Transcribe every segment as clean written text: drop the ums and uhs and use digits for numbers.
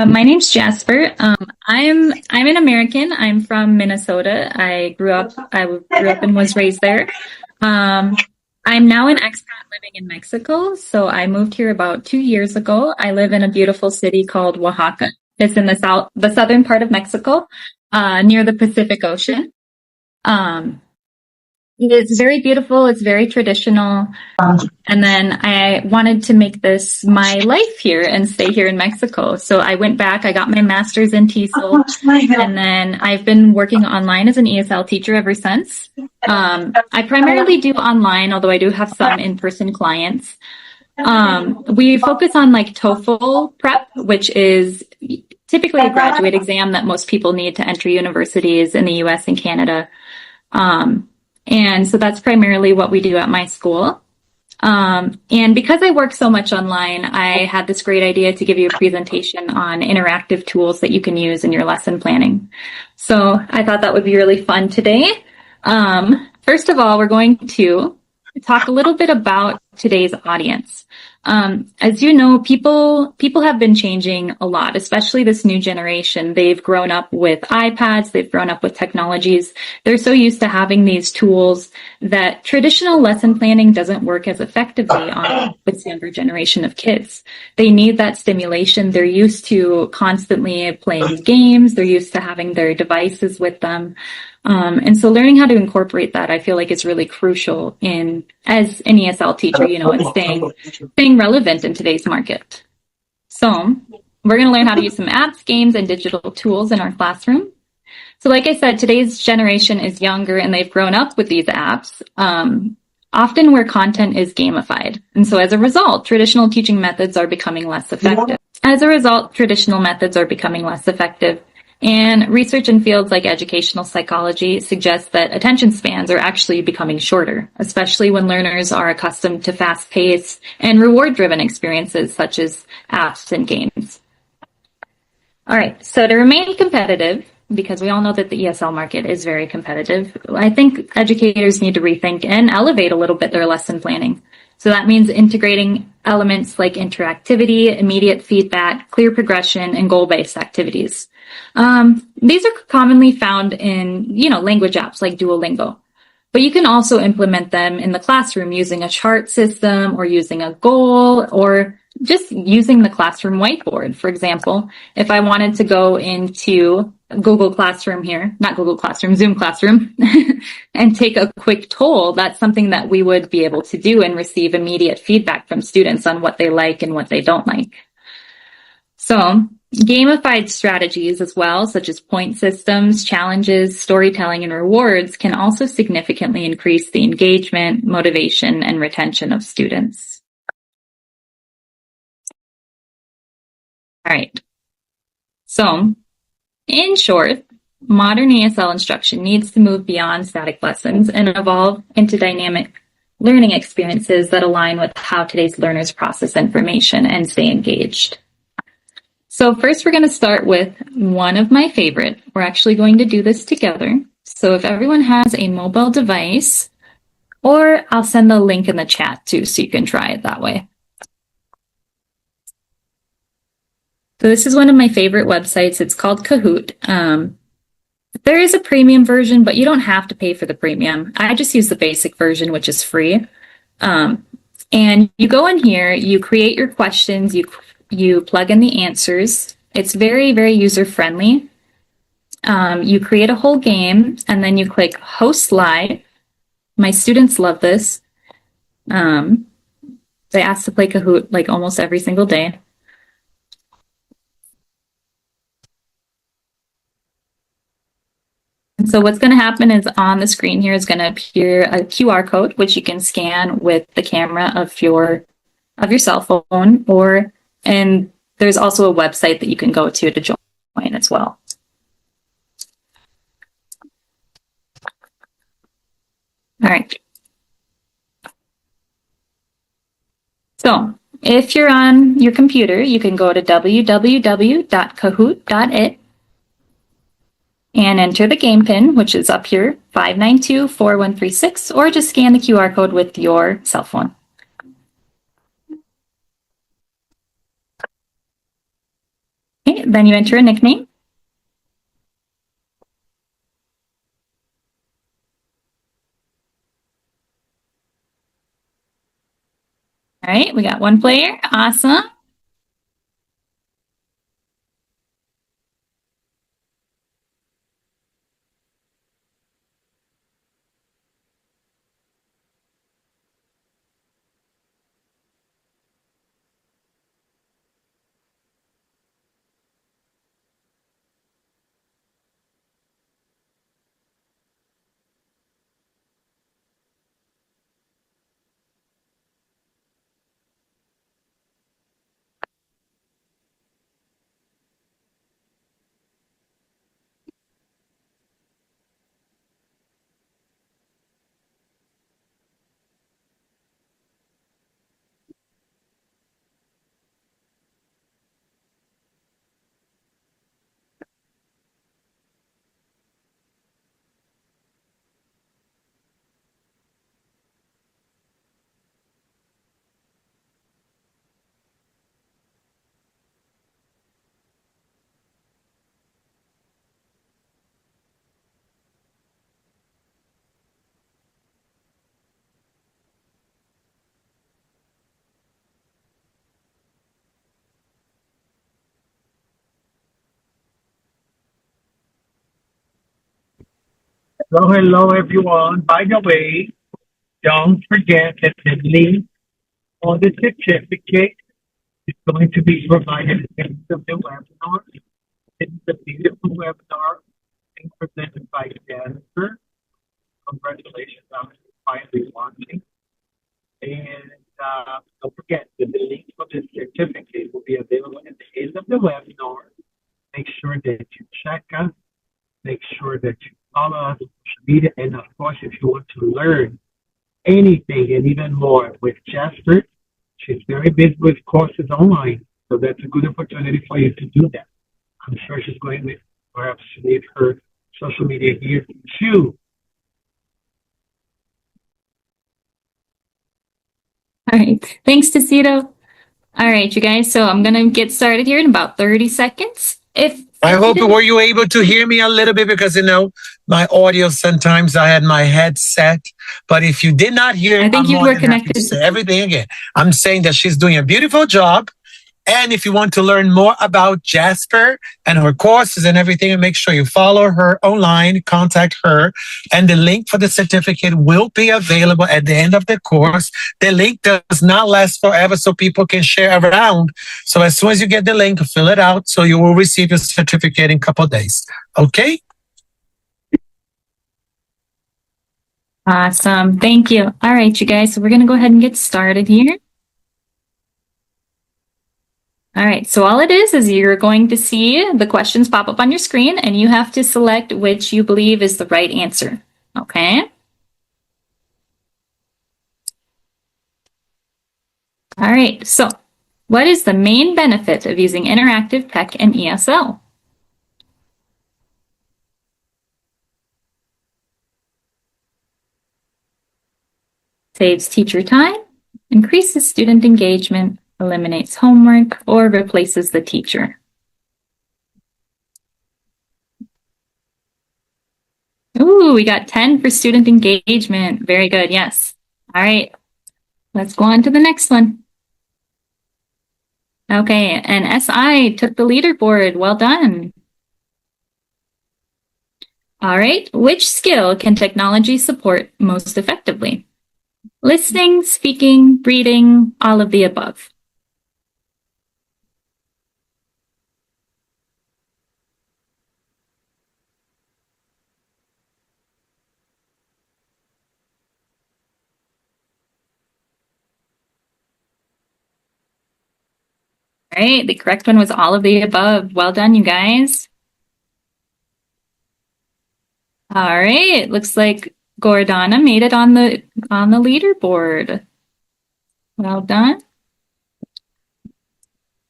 My name's Jasper. I'm an American. I'm from Minnesota. I grew up and was raised there. Um, I'm now an expat living in Mexico. So I moved here about 2 years ago. I live in a beautiful city called Oaxaca. It's in the southern part of Mexico, near the Pacific Ocean. Um, it's very beautiful. It's very traditional. And then I wanted to make this my life here and stay here in Mexico. So I went back, I got my master's in TESOL, and then I've been working online as an ESL teacher ever since. I primarily do online, although I do have some in-person clients. We focus on like TOEFL prep, which is typically a graduate exam that most people need to enter universities in the US and Canada. And so that's primarily what we do at my school. And because I work so much online, I had this great idea to give you a presentation on interactive tools that you can use in your lesson planning. So I thought that would be really fun today. First of all, we're going to talk a little bit about today's audience. As you know, people have been changing a lot, especially this new generation. They've grown up with iPads. They've grown up with technologies. They're so used to having these tools that traditional lesson planning doesn't work as effectively on this younger generation of kids. They need that stimulation. They're used to constantly playing games. They're used to having their devices with them. And so learning how to incorporate that, I feel like is really crucial as an ESL teacher, and staying relevant in today's market. So we're going to learn how to use some apps, games, and digital tools in our classroom. So like I said, today's generation is younger and they've grown up with these apps, often where content is gamified. And so as a result, traditional teaching methods are becoming less effective. And research in fields like educational psychology suggests that attention spans are actually becoming shorter, especially when learners are accustomed to fast-paced and reward-driven experiences such as apps and games. All right, so to remain competitive, because we all know that the ESL market is very competitive, I think educators need to rethink and elevate a little bit their lesson planning. So that means integrating elements like interactivity, immediate feedback, clear progression, and goal-based activities. These are commonly found in, language apps like Duolingo, but you can also implement them in the classroom using a chart system or using a goal or just using the classroom whiteboard. For example, if I wanted to go into Google Classroom here, not Google Classroom, Zoom Classroom, and take a quick toll, that's something that we would be able to do and receive immediate feedback from students on what they like and what they don't like. So gamified strategies as well, such as point systems, challenges, storytelling, and rewards can also significantly increase the engagement, motivation, and retention of students. All right. So in short, modern ESL instruction needs to move beyond static lessons and evolve into dynamic learning experiences that align with how today's learners process information and stay engaged. So first, we're going to start with one of my favorite. We're actually going to do this together. So if everyone has a mobile device, or I'll send the link in the chat too, so you can try it that way. So this is one of my favorite websites. It's called Kahoot. There is a premium version, but you don't have to pay for the premium. I just use the basic version, which is free. And you go in here, you create your questions, you plug in the answers. It's very, very user-friendly. You create a whole game, and then you click Host Live. My students love this. They ask to play Kahoot like almost every single day. And so what's going to happen is on the screen here is going to appear a QR code, which you can scan with the camera of your cell phone, and there's also a website that you can go to join as well. All right. So if you're on your computer, you can go to www.kahoot.it and enter the game pin, which is up here, 5924136, or just scan the QR code with your cell phone. Okay, then you enter a nickname. All right, we got one player. Awesome. Hello, hello, everyone. By the way, don't forget that the link on the certificate is going to be provided at the end of the webinar. It's a beautiful webinar being presented by Jasper. Congratulations on finally launching. And don't forget that the link for the certificate will be available at the end of the webinar. Make sure that you check us. Make sure that you follow us on social media. And of course, if you want to learn anything and even more with Jasper, she's very busy with courses online. So that's a good opportunity for you to do that. I'm sure she's going to perhaps leave her social media here too. All right, thanks, Tecito. All right, you guys, so I'm going to get started here in about 30 seconds. I hope, were you able to hear me a little bit? Because, my audio, sometimes I had my headset. But if you did not hear, I think I'm you more were than happy to connected. say everything again. I'm saying that she's doing a beautiful job. And if you want to learn more about Jasper and her courses and everything, make sure you follow her online, contact her, and the link for the certificate will be available at the end of the course. The link does not last forever, so people can share around. So as soon as you get the link, fill it out, so you will receive your certificate in a couple of days. Okay? Awesome. Thank you. All right, you guys, so we're going to go ahead and get started here. All right, so all it is you're going to see the questions pop up on your screen, and you have to select which you believe is the right answer, okay? All right, so what is the main benefit of using interactive tech and ESL? Saves teacher time, increases student engagement, eliminates homework, or replaces the teacher. Ooh, we got 10 for student engagement. Very good, yes. All right, let's go on to the next one. Okay, and SI took the leaderboard. Well done. All right, which skill can technology support most effectively? Listening, speaking, reading, all of the above. All right, the correct one was all of the above. Well done, you guys. All right, looks like Gordana made it on the leaderboard. Well done.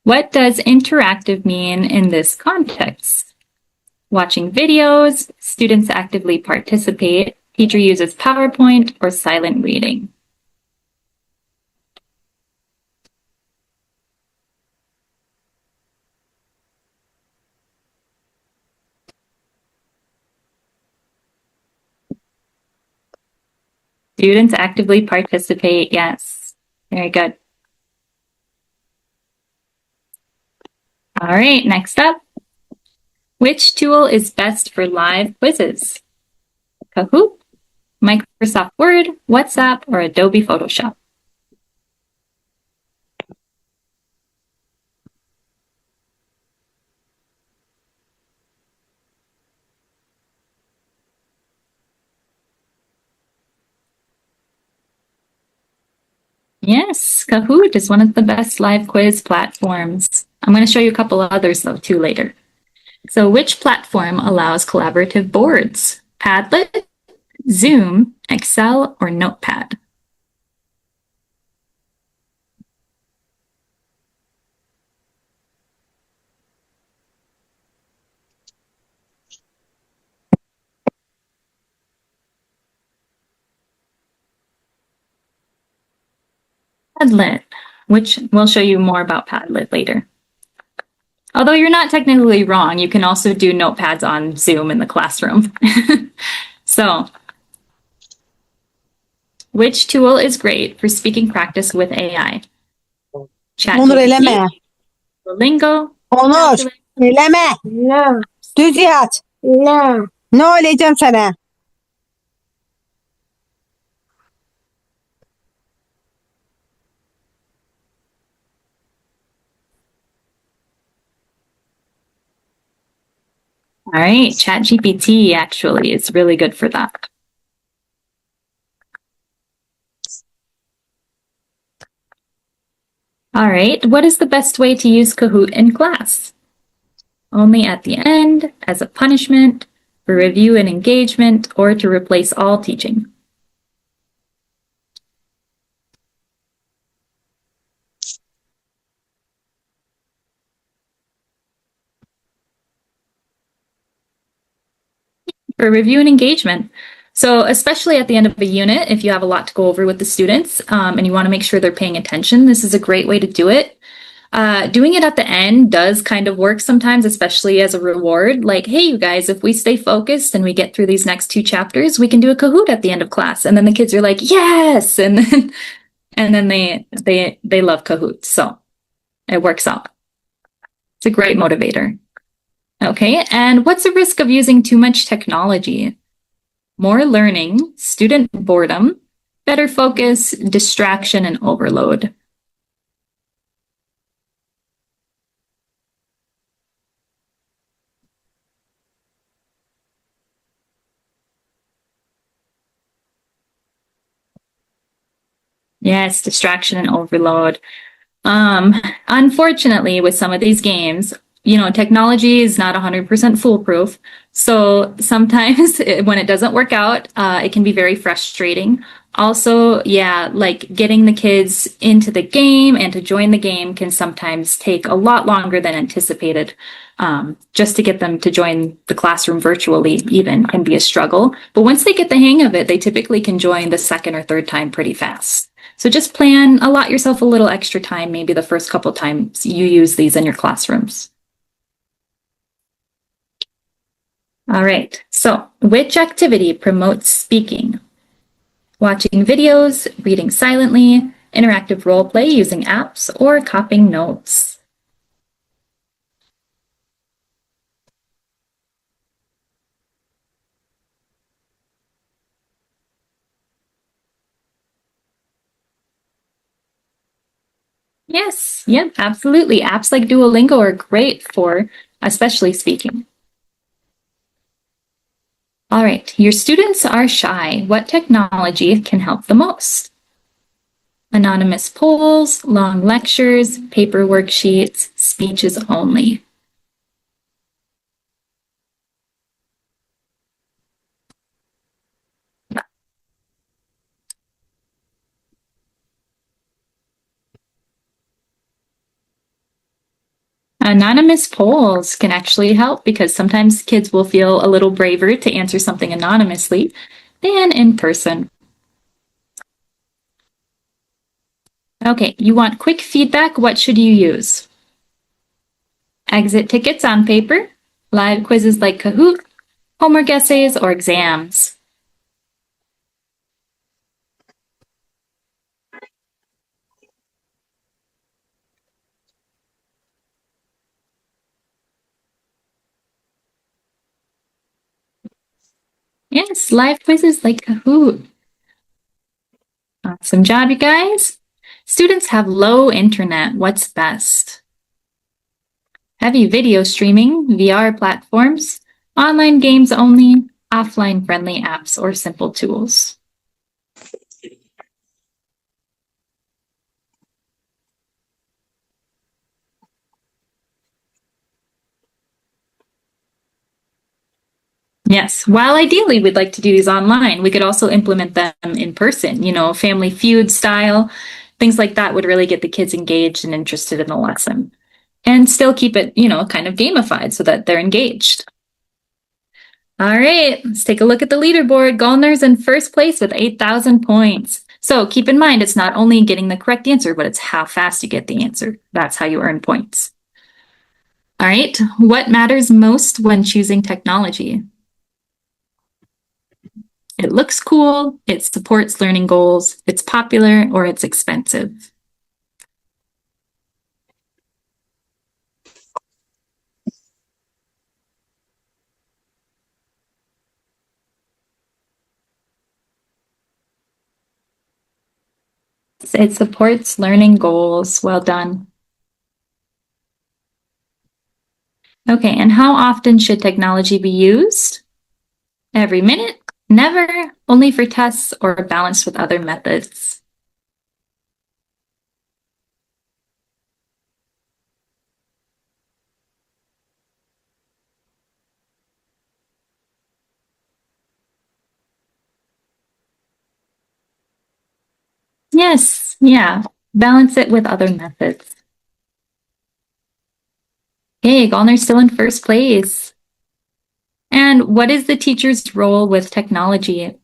What does interactive mean in this context? Watching videos, students actively participate, teacher uses PowerPoint, or silent reading. Students actively participate. Yes. Very good. All right, next up. Which tool is best for live quizzes? Kahoot, Microsoft Word, WhatsApp, or Adobe Photoshop? Yes, Kahoot is one of the best live quiz platforms. I'm going to show you a couple others though too later. So which platform allows collaborative boards? Padlet, Zoom, Excel, or Notepad? Padlet, which we'll show you more about Padlet later. Although you're not technically wrong, you can also do notepads on Zoom in the classroom. So, which tool is great for speaking practice with AI? Onur ChatGPT, eleme. Duolingo, Onur Calculator. eleme. No. Düz yat. No. Ne olacağım sana? All right, ChatGPT actually is really good for that. All right, what is the best way to use Kahoot in class? Only at the end, as a punishment, for review and engagement, or to replace all teaching? For review and engagement. So especially at the end of a unit, if you have a lot to go over with the students and you want to make sure they're paying attention, this is a great way to do it. Doing it at the end does kind of work sometimes, especially as a reward. Like, hey, you guys, if we stay focused and we get through these next 2 chapters, we can do a Kahoot at the end of class. And then the kids are like, yes! And then they love Kahoot. So it works out. It's a great motivator. Okay, and what's the risk of using too much technology? More learning, student boredom, better focus, distraction, and overload. Yes, distraction and overload. Unfortunately, with some of these games, technology is not 100% foolproof. So sometimes when it doesn't work out, it can be very frustrating. Also, yeah, like getting the kids into the game and to join the game can sometimes take a lot longer than anticipated. Just to get them to join the classroom virtually even can be a struggle. But once they get the hang of it, they typically can join the second or third time pretty fast. So just allot yourself a little extra time, maybe the first couple times you use these in your classrooms. All right, so which activity promotes speaking? Watching videos, reading silently, interactive role play using apps, or copying notes? Yes, yep, absolutely. Apps like Duolingo are great for especially speaking. All right, your students are shy. What technology can help the most? Anonymous polls, long lectures, paper worksheets, speeches only. Anonymous polls can actually help because sometimes kids will feel a little braver to answer something anonymously than in person. Okay, you want quick feedback? What should you use? Exit tickets on paper, live quizzes like Kahoot, homework essays, or exams? Yes, live quizzes like Kahoot. Awesome job, you guys. Students have low internet. What's best? Heavy video streaming, VR platforms, online games only, offline friendly apps, or simple tools. Yes, while ideally we'd like to do these online, we could also implement them in person, Family Feud style. Things like that would really get the kids engaged and interested in the lesson. And still keep it, kind of gamified so that they're engaged. All right, let's take a look at the leaderboard. Gallner's in first place with 8,000 points. So keep in mind, it's not only getting the correct answer, but it's how fast you get the answer. That's how you earn points. All right, what matters most when choosing technology? It looks cool, it supports learning goals, it's popular, or it's expensive. It supports learning goals. Well done. Okay, and how often should technology be used? Every minute? Never? Only for tests or balanced with other methods? Yes, yeah. Balance it with other methods. Okay, Gallner's still in first place. And what is the teacher's role with technology?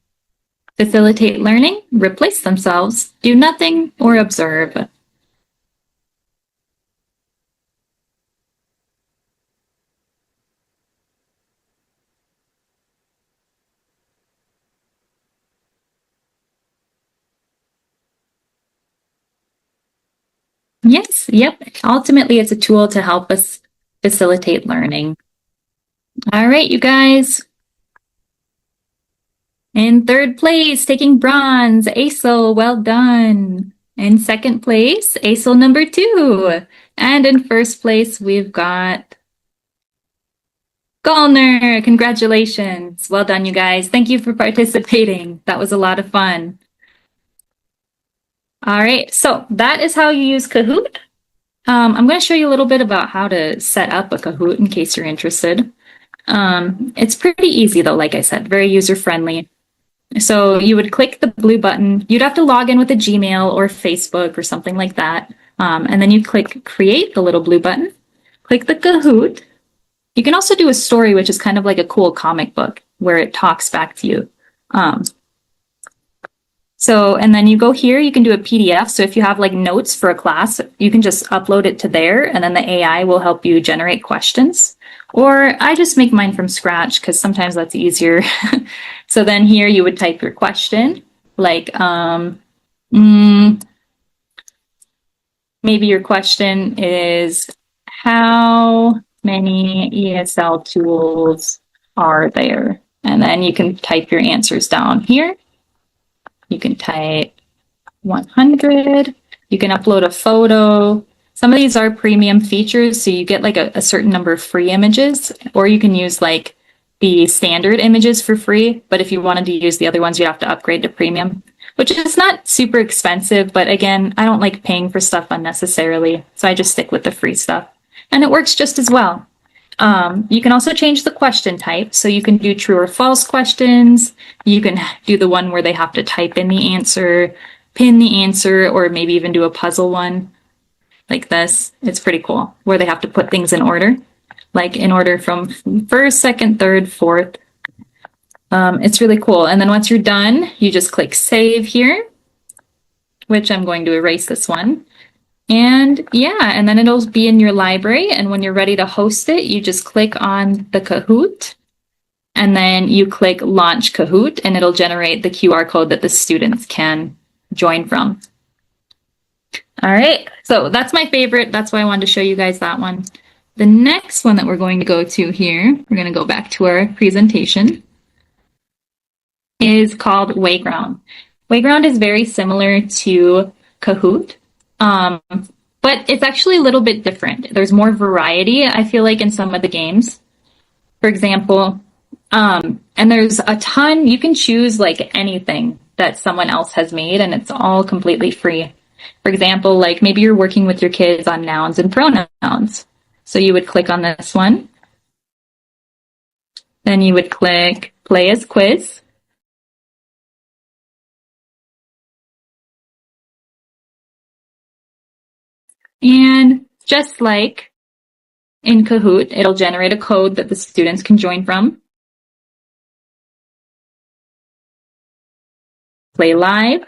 Facilitate learning, replace themselves, do nothing, or observe? Yes, yep. Ultimately, it's a tool to help us facilitate learning. All right, you guys. In third place, taking bronze, ASOL, well done. In second place, ASOL number 2. And in first place, we've got Gallner. Congratulations. Well done, you guys. Thank you for participating. That was a lot of fun. All right, so that is how you use Kahoot. I'm going to show you a little bit about how to set up a Kahoot in case you're interested. It's pretty easy though, like I said, very user-friendly. So you would click the blue button. You'd have to log in with a Gmail or Facebook or something like that. And then you click create, the little blue button. Click the Kahoot. You can also do a story, which is kind of like a cool comic book where it talks back to you. And then you go here, you can do a PDF. So if you have like notes for a class, you can just upload it to there and then the AI will help you generate questions. Or I just make mine from scratch because sometimes that's easier. So then here you would type your question, like maybe your question is, how many ESL tools are there? And then you can type your answers down here. You can type 100. You can upload a photo. Some of these are premium features, so you get like a certain number of free images, or you can use like the standard images for free. But if you wanted to use the other ones, you have to upgrade to premium, which is not super expensive. But again, I don't like paying for stuff unnecessarily, so I just stick with the free stuff. And it works just as well. You can also change the question type. So you can do true or false questions. You can do the one where they have to type in the answer, pin the answer, or maybe even do a puzzle one like this. It's pretty cool, where they have to put things in order, like in order from first, second, third, fourth. It's really cool. And then once you're done, you just click save here, which I'm going to erase this one. And yeah, and then it'll be in your library. And when you're ready to host it, you just click on the Kahoot and then you click launch Kahoot and it'll generate the QR code that the students can join from. All right, so that's my favorite. That's why I wanted to show you guys that one. The next one that we're going to go to here, we're going to go back to our presentation. is called Wayground. Wayground is very similar to Kahoot, but it's actually a little bit different. There's more variety, I feel like, in some of the games. For example, and there's a ton, you can choose like anything that someone else has made, and it's all completely free. For example, like maybe you're working with your kids on nouns and pronouns. So you would click on this one. Then you would click Play as Quiz. And just like in Kahoot, it'll generate a code that the students can join from. Play live.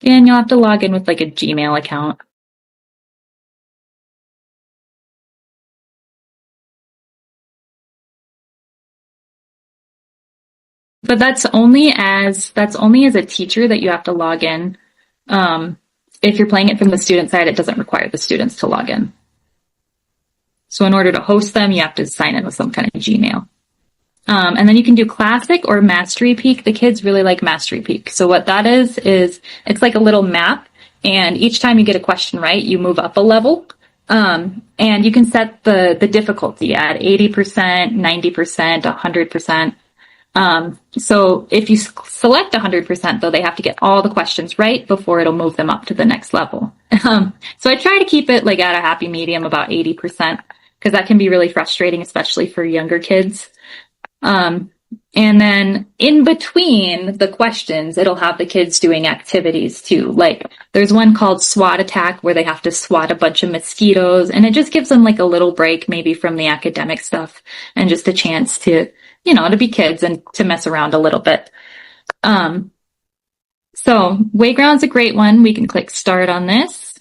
And you'll have to log in with like a Gmail account. But that's only as a teacher that you have to log in. If you're playing it from the student side, it doesn't require the students to log in. So in order to host them, you have to sign in with some kind of Gmail. And then you can do Classic or Mastery Peak. The kids really like Mastery Peak. So what that is it's like a little map, and each time you get a question right, you move up a level. And you can set the difficulty at 80%, 90%, 100%. So if you select 100%, though, they have to get all the questions right before it'll move them up to the next level. So I try to keep it like at a happy medium, about 80%, because that can be really frustrating, especially for younger kids. And then in between the questions, it'll have the kids doing activities too. Like there's one called SWAT Attack where they have to swat a bunch of mosquitoes, and it just gives them like a little break maybe from the academic stuff and just a chance to, to be kids and to mess around a little bit. So Wayground's a great one. We can click start on this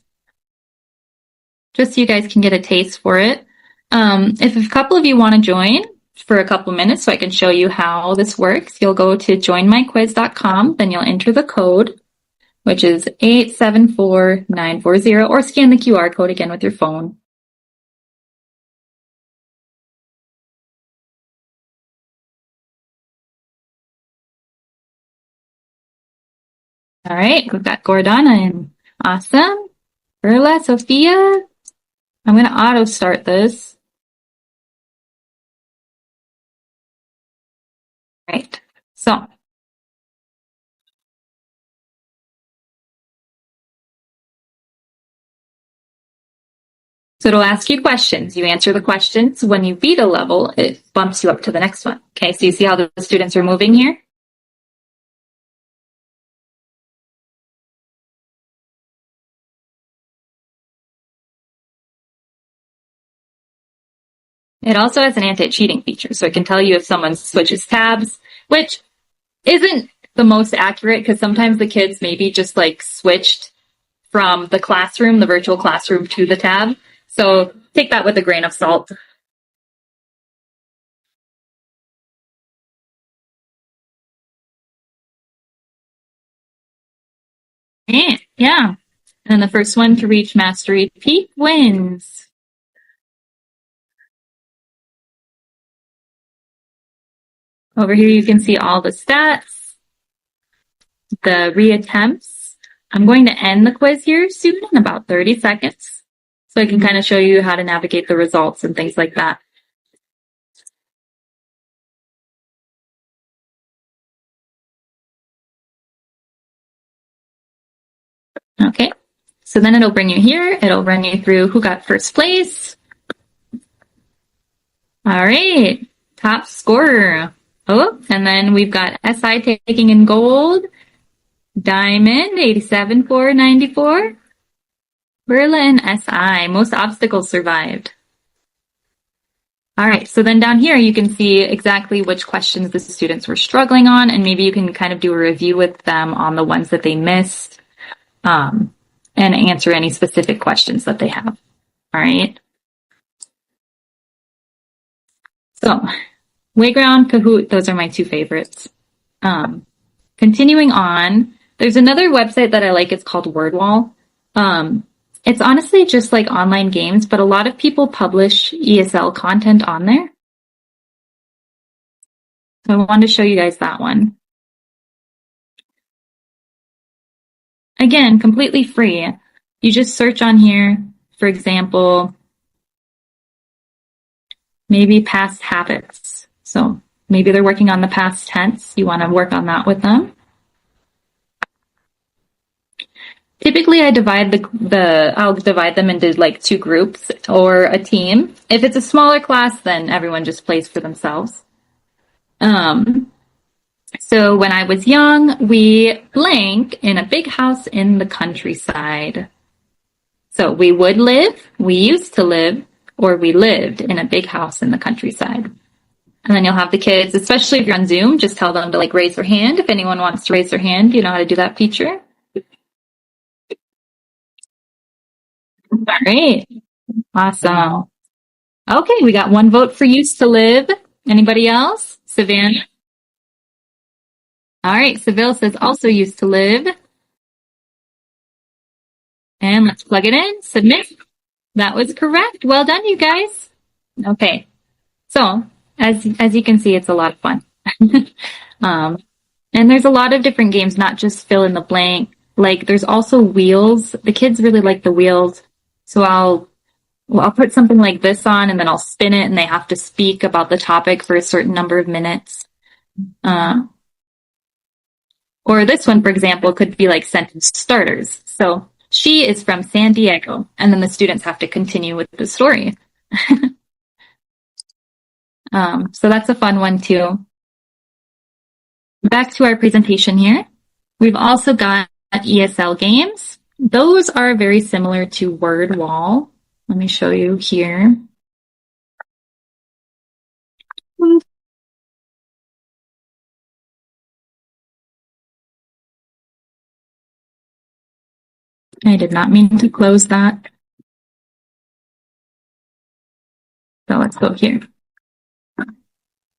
just so you guys can get a taste for it. If a couple of you want to join for a couple minutes so I can show you how this works, you'll go to joinmyquiz.com, then you'll enter the code, which is 874940, or scan the QR code again with your phone. All right, we've got Gordana and awesome. Perla, Sophia. I'm going to auto start this. Right, so it'll ask you questions. You answer the questions. When you beat a level, it bumps you up to the next one. Okay, so you see how the students are moving here? It also has an anti-cheating feature, so it can tell you if someone switches tabs, which isn't the most accurate because sometimes the kids maybe just like switched from the classroom, the virtual classroom, to the tab. So take that with a grain of salt. Yeah. And the first one to reach Mastery Peak wins. Over here, you can see all the stats, the reattempts. I'm going to end the quiz here soon in about 30 seconds, so I can kind of show you how to navigate the results and things like that. Okay, so then it'll bring you here. It'll run you through who got first place. All right, top scorer. Oh, and then we've got SI taking in gold. Diamond, 87,494. Berlin, SI, most obstacles survived. All right, so then down here you can see exactly which questions the students were struggling on, and maybe you can kind of do a review with them on the ones that they missed, and answer any specific questions that they have. All right. So Wayground, Kahoot, those are my two favorites. Continuing on, there's another website that I like. It's called WordWall. It's honestly just like online games, but a lot of people publish ESL content on there. So I wanted to show you guys that one. Again, completely free. You just search on here, for example, maybe past habits. So maybe they're working on the past tense. You want to work on that with them. Typically, I'll divide them into like 2 groups or a team. If it's a smaller class, then everyone just plays for themselves. So when I was young, we blank in a big house in the countryside. So we would live, we used to live, or we lived in a big house in the countryside. And then you'll have the kids, especially if you're on Zoom, just tell them to like raise their hand. If anyone wants to raise their hand, you know how to do that feature. All right. Awesome. Okay, we got 1 vote for used to live. Anybody else? Savannah? All right, Seville says also used to live. And let's plug it in. Submit. That was correct. Well done, you guys. Okay. So, as you can see, it's a lot of fun. And there's a lot of different games, not just fill in the blank. Like, there's also wheels. The kids really like the wheels. So I'll put something like this on, and then I'll spin it, and they have to speak about the topic for a certain number of minutes. Or this one, for example, could be like sentence starters. So, she is from San Diego, and then the students have to continue with the story. So that's a fun one too. Back to our presentation here. We've also got ESL games. Those are very similar to Word Wall. Let me show you here. I did not mean to close that. So let's go here.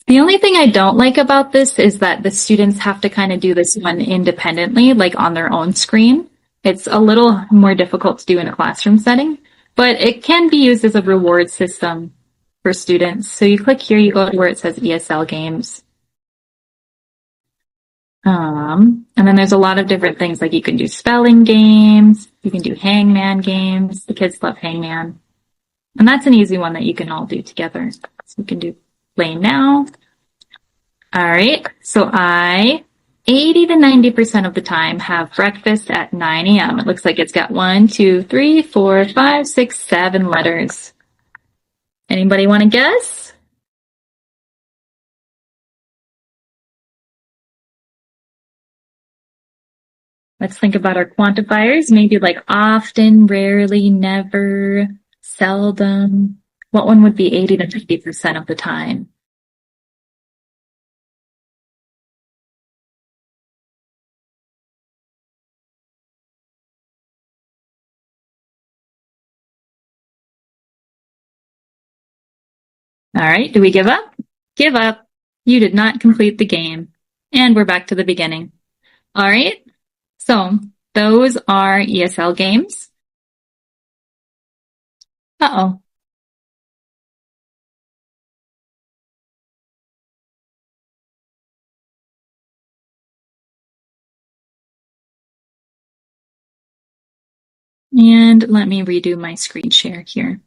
The only thing I don't like about this is that the students have to kind of do this one independently, like on their own screen. It's a little more difficult to do in a classroom setting, but it can be used as a reward system for students. So you click here, you go to where it says ESL games. And then there's a lot of different things, like you can do spelling games, you can do hangman games. The kids love hangman. And that's an easy one that you can all do together. So you can do play now. All right. So 80 to 90% of the time have breakfast at 9 a.m. It looks like it's got 1, 2, 3, 4, 5, 6, 7 letters. Anybody want to guess? Let's think about our quantifiers. Maybe like often, rarely, never, seldom. What one would be 80 to 90% of the time? All right, do we give up? Give up. You did not complete the game. And we're back to the beginning. All right, so those are ESL games. Uh-oh. And let me redo my screen share here.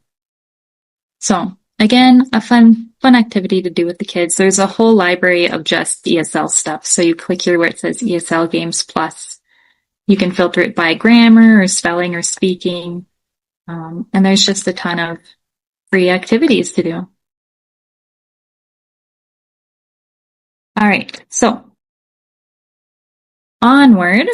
So again, a fun activity to do with the kids. There's a whole library of just ESL stuff. So you click here where it says ESL Games Plus. You can filter it by grammar or spelling or speaking. And there's just a ton of free activities to do. All right, so onward.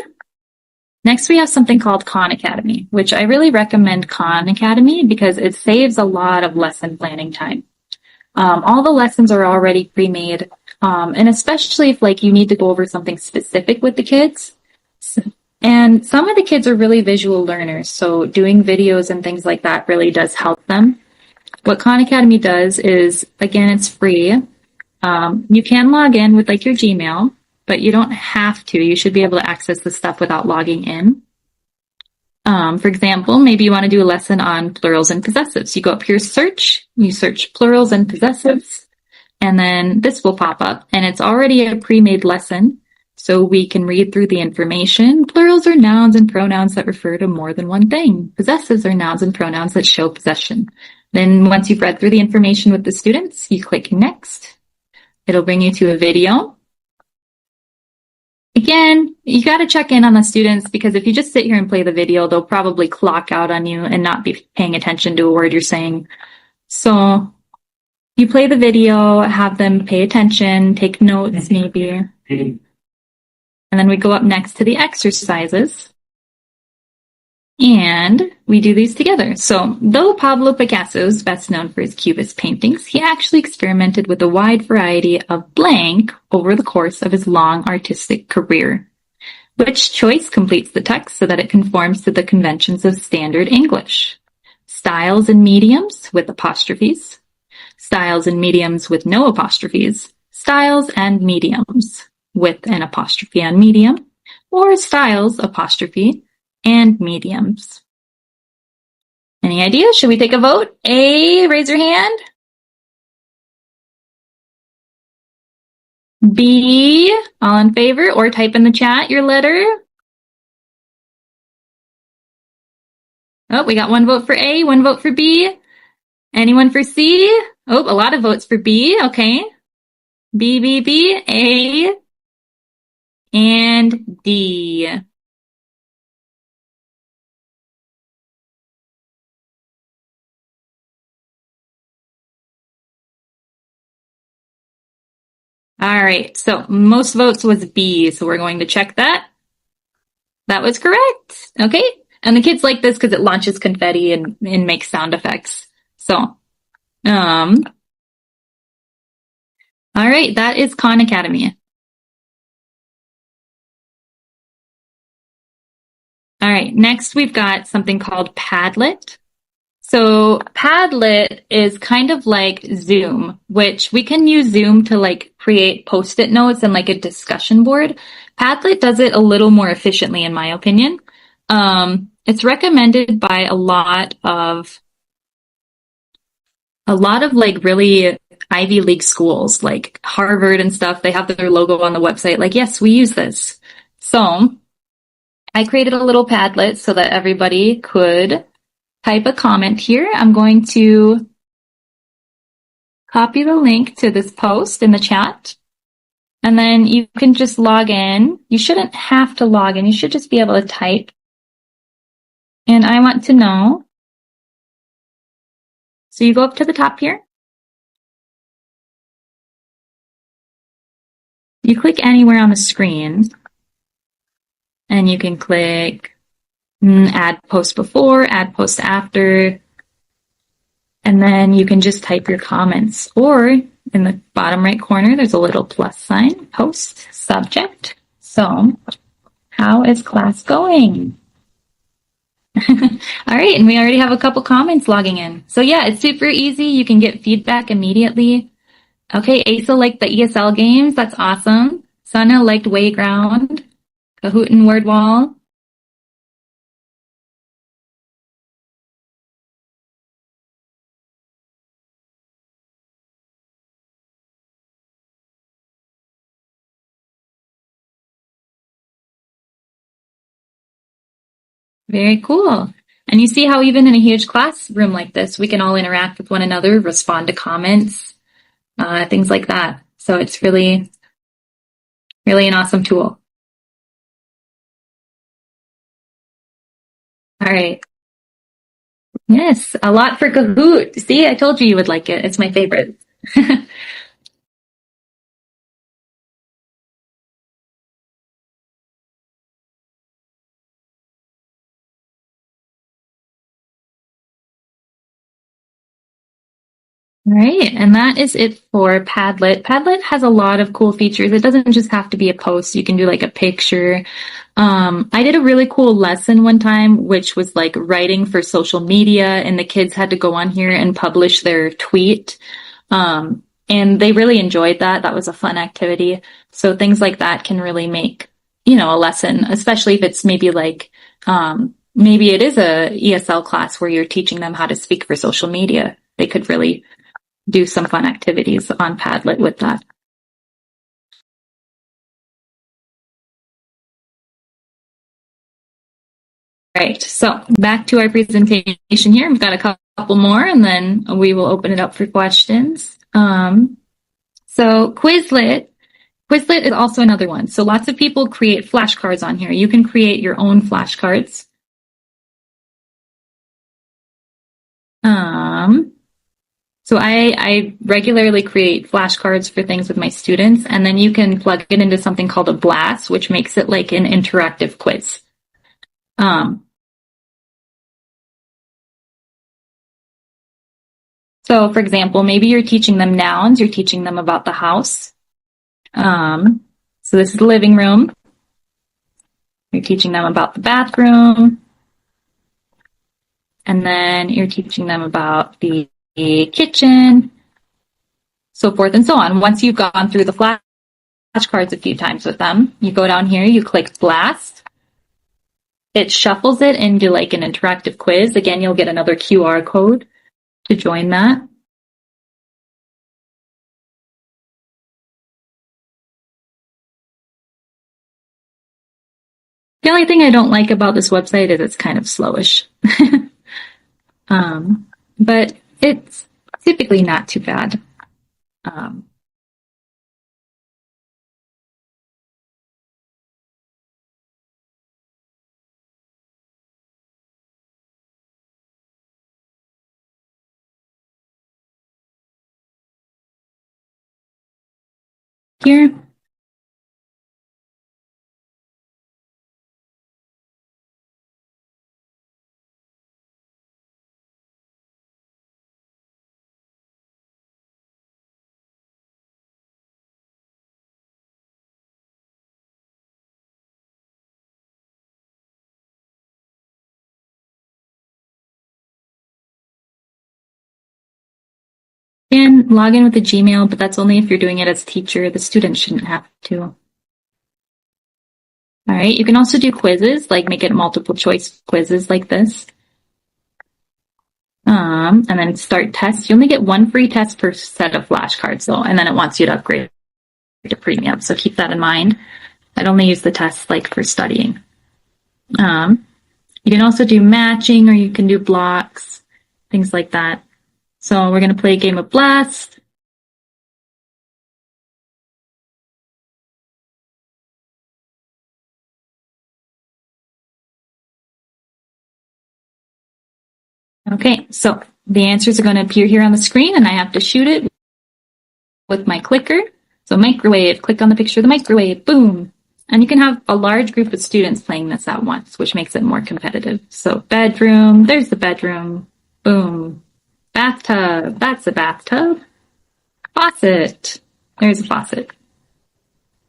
Next, we have something called Khan Academy, which I really recommend Khan Academy because it saves a lot of lesson planning time. All the lessons are already pre-made, and especially if like you need to go over something specific with the kids. And some of the kids are really visual learners, so doing videos and things like that really does help them. What Khan Academy does is, again, it's free. You can log in with like your Gmail, but you don't have to. You should be able to access the stuff without logging in. For example, maybe you want to do a lesson on plurals and possessives. You go up here, search, you search plurals and possessives. And then this will pop up, and it's already a pre-made lesson. So we can read through the information. Plurals are nouns and pronouns that refer to more than one thing. Possessives are nouns and pronouns that show possession. Then once you've read through the information with the students, you click next. It'll bring you to a video. Again, you got to check in on the students, because if you just sit here and play the video, they'll probably clock out on you and not be paying attention to a word you're saying. So you play the video, have them pay attention, take notes maybe. And then we go up next to the exercises. And we do these together. So though Pablo Picasso is best known for his Cubist paintings, he actually experimented with a wide variety of blank over the course of his long artistic career. Which choice completes the text so that it conforms to the conventions of standard English? Styles and mediums with apostrophes, styles and mediums with no apostrophes, styles and mediums with an apostrophe on medium, or styles, apostrophe, and mediums. Any ideas? Should we take a vote? A, raise your hand. B, all in favor, or type in the chat your letter. Oh, we got one vote for A, one vote for B. Anyone for C? Oh, a lot of votes for B. Okay. B, B, B, A, and D. All right, so most votes was B, so we're going to check that. That was correct. Okay, and the kids like this because it launches confetti and makes sound effects. So, all right, that is Khan Academy. All right, next we've got something called Padlet. So Padlet is kind of like Zoom, which we can use Zoom to like create post-it notes and like a discussion board. Padlet does it a little more efficiently, in my opinion. It's recommended by a lot of like really Ivy League schools, like Harvard and stuff. They have their logo on the website. Like, yes, we use this. So I created a little Padlet so that everybody could type a comment here. I'm going to copy the link to this post in the chat. And then you can just log in. You shouldn't have to log in. You should just be able to type. And I want to know. So you go up to the top here. You click anywhere on the screen. And you can click add post before, add post after, and then you can just type your comments. Or in the bottom right corner, there's a little plus sign, post, subject. So, how is class going? All right, and we already have a couple comments logging in. So yeah, it's super easy. You can get feedback immediately. Okay, Asa liked the ESL games. That's awesome. Sana liked Wayground, Kahoot and WordWall. Very cool. And you see how even in a huge classroom like this, we can all interact with one another, respond to comments, things like that. So it's really, really an awesome tool. All right. Yes, a lot for Kahoot. See, I told you would like it. It's my favorite. All right, and that is it for Padlet. Padlet has a lot of cool features. It doesn't just have to be a post. You can do like a picture. I did a really cool lesson one time, which was like writing for social media, and the kids had to go on here and publish their tweet. And they really enjoyed that. That was a fun activity. So things like that can really make, a lesson, especially if it's maybe like, maybe it is a ESL class where you're teaching them how to speak for social media. They could really do some fun activities on Padlet with that. Right, so back to our presentation here. We've got a couple more and then we will open it up for questions. So Quizlet is also another one. So lots of people create flashcards on here. You can create your own flashcards. So I regularly create flashcards for things with my students, and then you can plug it into something called a blast, which makes it like an interactive quiz. So for example, maybe you're teaching them nouns, you're teaching them about the house. So this is the living room. You're teaching them about the bathroom. And then you're teaching them about the kitchen, so forth and so on. Once you've gone through the flashcards a few times with them, you go down here, you click blast. It shuffles it into like an interactive quiz. Again, you'll get another QR code to join that. The only thing I don't like about this website is it's kind of slowish. But it's typically not too bad. Here. And log in with a Gmail, but that's only if you're doing it as a teacher. The student shouldn't have to. All right, you can also do quizzes, like make it multiple choice quizzes like this. And then start tests. You only get one free test per set of flashcards, though, and then it wants you to upgrade to premium. So keep that in mind. I'd only use the tests like for studying. You can also do matching, or you can do blocks, things like that. So we're going to play a game of Blast. Okay, so the answers are going to appear here on the screen, and I have to shoot it with my clicker. So microwave, click on the picture of the microwave, boom. And you can have a large group of students playing this at once, which makes it more competitive. So bedroom, there's the bedroom, boom. Bathtub, that's a bathtub. Faucet, there's a faucet.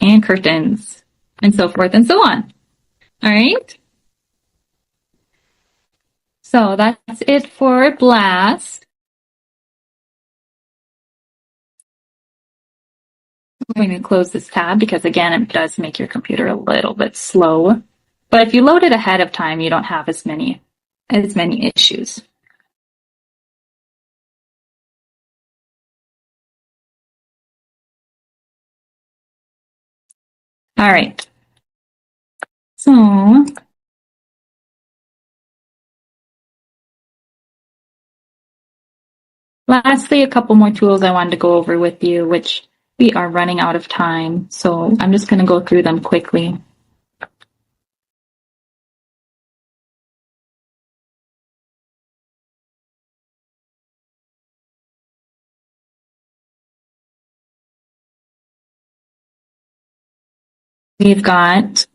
And curtains, and so forth and so on. All right. So that's it for Blast. I'm going to close this tab because, again, it does make your computer a little bit slow. But if you load it ahead of time, you don't have as many issues. All right. So lastly, a couple more tools I wanted to go over with you, which we are running out of time. So I'm just going to go through them quickly. We've got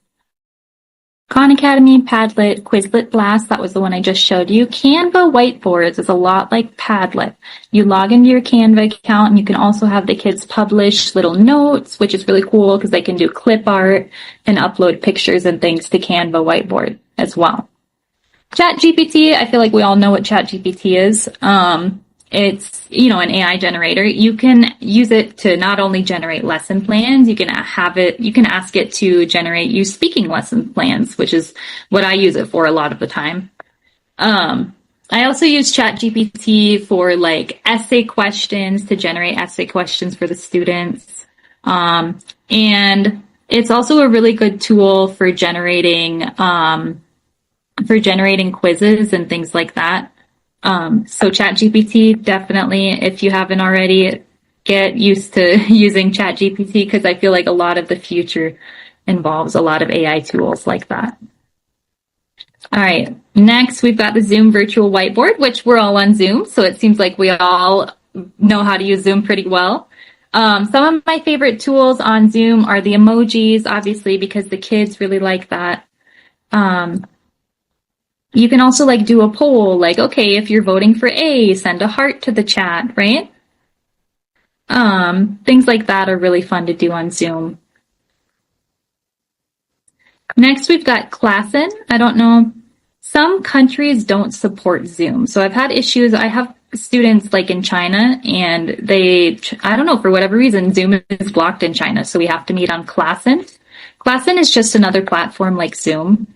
Khan Academy, Padlet, Quizlet, Blast. That was the one I just showed you. Canva whiteboards is a lot like Padlet. You log into your Canva account, and you can also have the kids publish little notes, which is really cool because they can do clip art and upload pictures and things to Canva whiteboard as well. ChatGPT, I feel like we all know what ChatGPT is. It's, an AI generator. You can use it to not only generate lesson plans, you can ask it to generate you speaking lesson plans, which is what I use it for a lot of the time. I also use ChatGPT for like essay questions to generate essay questions for the students. And it's also a really good tool for generating quizzes and things like that. So ChatGPT, definitely, if you haven't already, get used to using ChatGPT because I feel like a lot of the future involves a lot of AI tools like that. All right, next we've got the Zoom virtual whiteboard, which we're all on Zoom, so it seems like we all know how to use Zoom pretty well. Some of my favorite tools on Zoom are the emojis, obviously, because the kids really like that. You can also like do a poll, like, okay, if you're voting for A, send a heart to the chat, right? Things like that are really fun to do on Zoom. Next, we've got Classin. I don't know. Some countries don't support Zoom. So I've had issues. I have students like in China and I don't know, for whatever reason, Zoom is blocked in China. So we have to meet on Classin. Classin is just another platform like Zoom.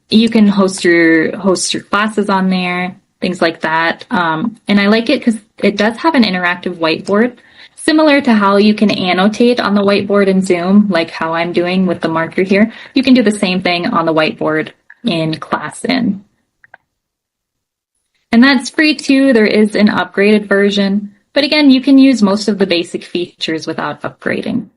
You can host your classes on there, things like that. And I like it because it does have an interactive whiteboard, similar to how you can annotate on the whiteboard in Zoom, like how I'm doing with the marker here. You can do the same thing on the whiteboard in Classin. And that's free too. There is an upgraded version, but again, you can use most of the basic features without upgrading.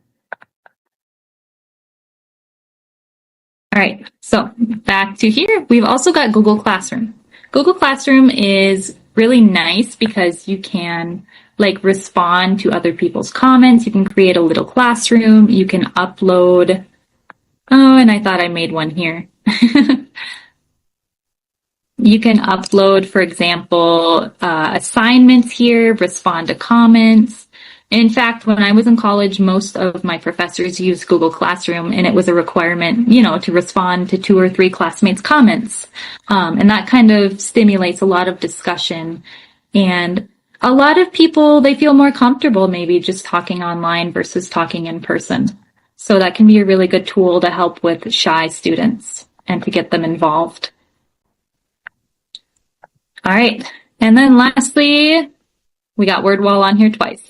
All right, so back to here, we've also got Google Classroom. Google Classroom is really nice because you can like respond to other people's comments. You can create a little classroom. You can upload. Oh, and I thought I made one here. You can upload, for example, assignments here, respond to comments. In fact, when I was in college, most of my professors used Google Classroom, and it was a requirement, to respond to 2 or 3 classmates' comments. And that kind of stimulates a lot of discussion. And a lot of people, they feel more comfortable maybe just talking online versus talking in person. So that can be a really good tool to help with shy students and to get them involved. All right. And then lastly, we got WordWall on here twice.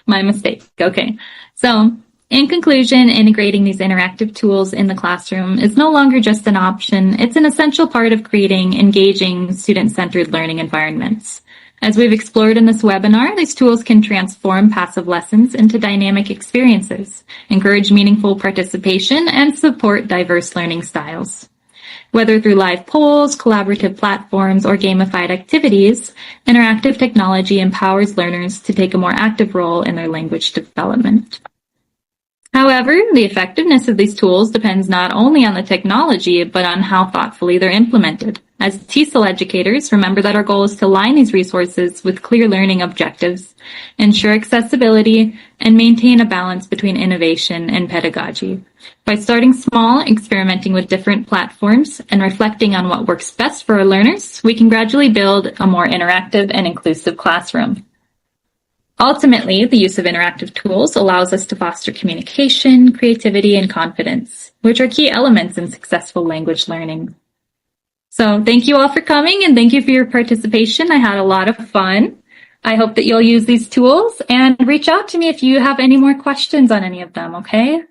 My mistake. Okay. So in conclusion, integrating these interactive tools in the classroom is no longer just an option. It's an essential part of creating engaging, student-centered learning environments. As we've explored in this webinar, these tools can transform passive lessons into dynamic experiences, encourage meaningful participation, and support diverse learning styles. Whether through live polls, collaborative platforms, or gamified activities, interactive technology empowers learners to take a more active role in their language development. However, the effectiveness of these tools depends not only on the technology, but on how thoughtfully they're implemented. As TESOL educators, remember that our goal is to align these resources with clear learning objectives, ensure accessibility, and maintain a balance between innovation and pedagogy. By starting small, experimenting with different platforms, and reflecting on what works best for our learners, we can gradually build a more interactive and inclusive classroom. Ultimately, the use of interactive tools allows us to foster communication, creativity, and confidence, which are key elements in successful language learning. So thank you all for coming, and thank you for your participation. I had a lot of fun. I hope that you'll use these tools and reach out to me if you have any more questions on any of them, okay?